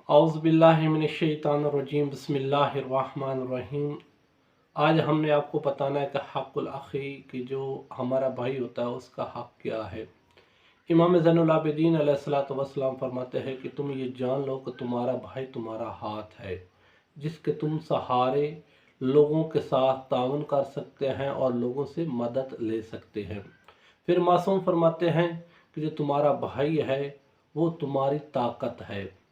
औज़ुबिल्लाहिमिनश्शैतानिर्रजीम बिस्मिल्लाहिर्रहमानिर्रहीम। आज हमने आपको बताना है कि हक़्क़ुल अख़ी कि जो हमारा भाई होता है उसका हक़ क्या है। इमाम ज़ैनुल आबिदीन अलैहिस्सलातु वस्सलाम फरमाते हैं कि तुम ये जान लो कि तुम्हारा भाई तुम्हारा हाथ है जिसके तुम सहारे लोगों के साथ ताउन कर सकते हैं और लोगों से मदद ले सकते हैं। फिर मासूम फरमाते हैं कि जो तुम्हारा भाई है वो तुम्हारी ताकत है।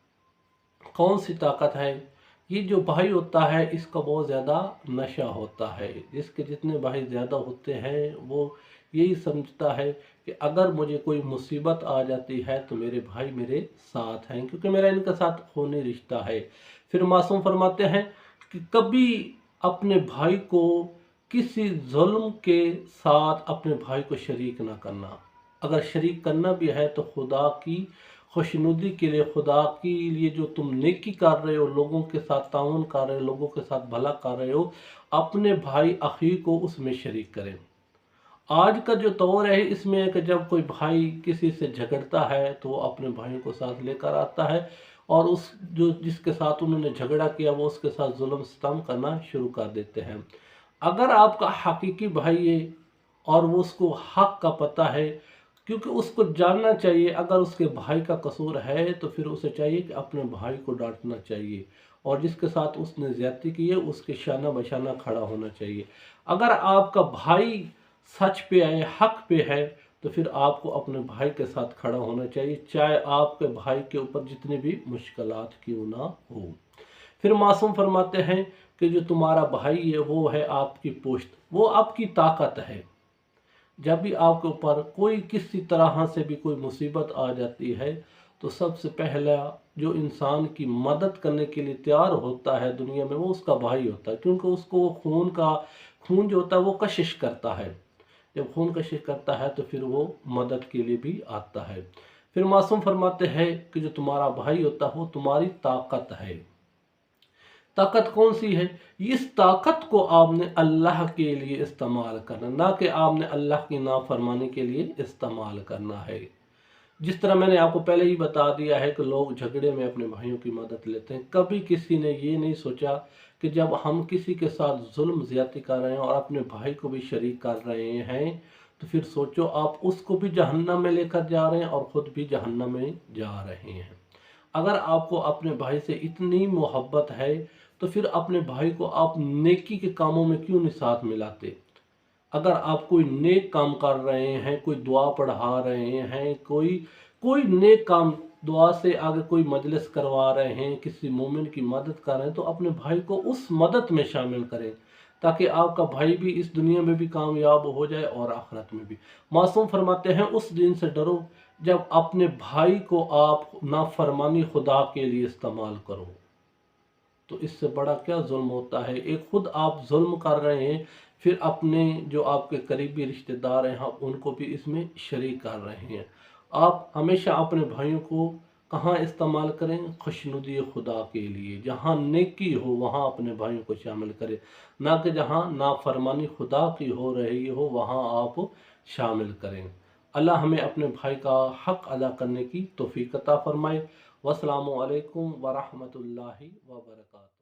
कौन सी ताकत है? ये जो भाई होता है इसका बहुत ज़्यादा नशा होता है। जिसके जितने भाई ज़्यादा होते हैं वो यही समझता है कि अगर मुझे कोई मुसीबत आ जाती है तो मेरे भाई मेरे साथ हैं, क्योंकि मेरा इनके साथ खूनी रिश्ता है। फिर मासूम फरमाते हैं कि कभी अपने भाई को किसी जुल्म के साथ अपने भाई को शरीक ना करना। अगर शरीक करना भी है तो खुदा की खुशनुदी के लिए, खुदा के लिए जो तुम नेकी कर रहे हो, लोगों के साथ ताउन कर रहे हो, लोगों के साथ भला कर रहे हो, अपने भाई अखी को उसमें शरीक करें। आज का जो दौर है इसमें है कि जब कोई भाई किसी से झगड़ता है तो वो अपने भाइयों को साथ लेकर आता है और उस जो जिसके साथ उन्होंने झगड़ा किया वो उसके साथ जुल्म सितम करना शुरू कर देते हैं। अगर आपका हकीकी भाई है और वो उसको हक का पता है, क्योंकि उसको जानना चाहिए अगर उसके भाई का कसूर है तो फिर उसे चाहिए कि अपने भाई को डांटना चाहिए और जिसके साथ उसने ज्यादती की है उसके शाना बशाना खड़ा होना चाहिए। अगर आपका भाई सच पे है, हक पे है, तो फिर आपको अपने भाई के साथ खड़ा होना चाहिए, चाहे आपके भाई के ऊपर जितनी भी मुश्किलात क्यों ना हो। फिर मासूम फरमाते हैं कि जो तुम्हारा भाई है वो है आपकी पुश्त, वो आपकी ताकत है। जब भी आपके ऊपर कोई किसी तरह से भी कोई मुसीबत आ जाती है तो सबसे पहला जो इंसान की मदद करने के लिए तैयार होता है दुनिया में वो उसका भाई होता है, क्योंकि उसको खून जो होता है वो कशिश करता है। जब खून कशिश करता है तो फिर वो मदद के लिए भी आता है। फिर मासूम फरमाते हैं कि जो तुम्हारा भाई होता है वो तुम्हारी ताकत है। ताकत कौन सी है? इस ताकत को आपने अल्लाह के लिए इस्तेमाल करना, ना कि आपने अल्लाह की नाफरमानी के लिए इस्तेमाल करना है। जिस तरह मैंने आपको पहले ही बता दिया है कि लोग झगड़े में अपने भाइयों की मदद लेते हैं। कभी किसी ने ये नहीं सोचा कि जब हम किसी के साथ जुल्म ज्यादती कर रहे हैं और अपने भाई को भी शरीक कर रहे हैं तो फिर सोचो आप उसको भी जहन्नम में लेकर जा रहे हैं और ख़ुद भी जहन्नम में जा रहे हैं। अगर आपको अपने भाई से इतनी मोहब्बत है तो फिर अपने भाई को आप नेकी के कामों में क्यों नहीं साथ मिलाते? अगर आप कोई नेक काम कर रहे हैं, कोई दुआ पढ़ा रहे हैं, कोई कोई नेक काम, दुआ से आगे कोई मजलिस करवा रहे हैं, किसी मोमिन की मदद कर रहे हैं, तो अपने भाई को उस मदद में शामिल करें ताकि आपका भाई भी इस दुनिया में भी कामयाब हो जाए और आखिरत में भी। मासूम फरमाते हैं उस दिन से डरो जब अपने भाई को आप नाफरमानी खुदा के लिए इस्तेमाल करो। तो इससे बड़ा क्या जुल्म होता है? एक खुद आप जुल्म कर रहे हैं, फिर अपने जो आपके करीबी रिश्तेदार हैं आप उनको भी इसमें शरीक कर रहे हैं। आप हमेशा अपने भाइयों को कहाँ इस्तेमाल करें? खुशनुदी खुदा के लिए। जहाँ नेकी हो वहाँ अपने भाइयों को शामिल करें, ना कि जहाँ नाफरमानी खुदा की हो रही हो वहाँ आप शामिल करें। अल्लाह हमें अपने भाई का हक अदा करने की तौफीक अता फरमाए। वस्सलामु अलैकुम वरहमतुल्लाहि वबरकातुहू।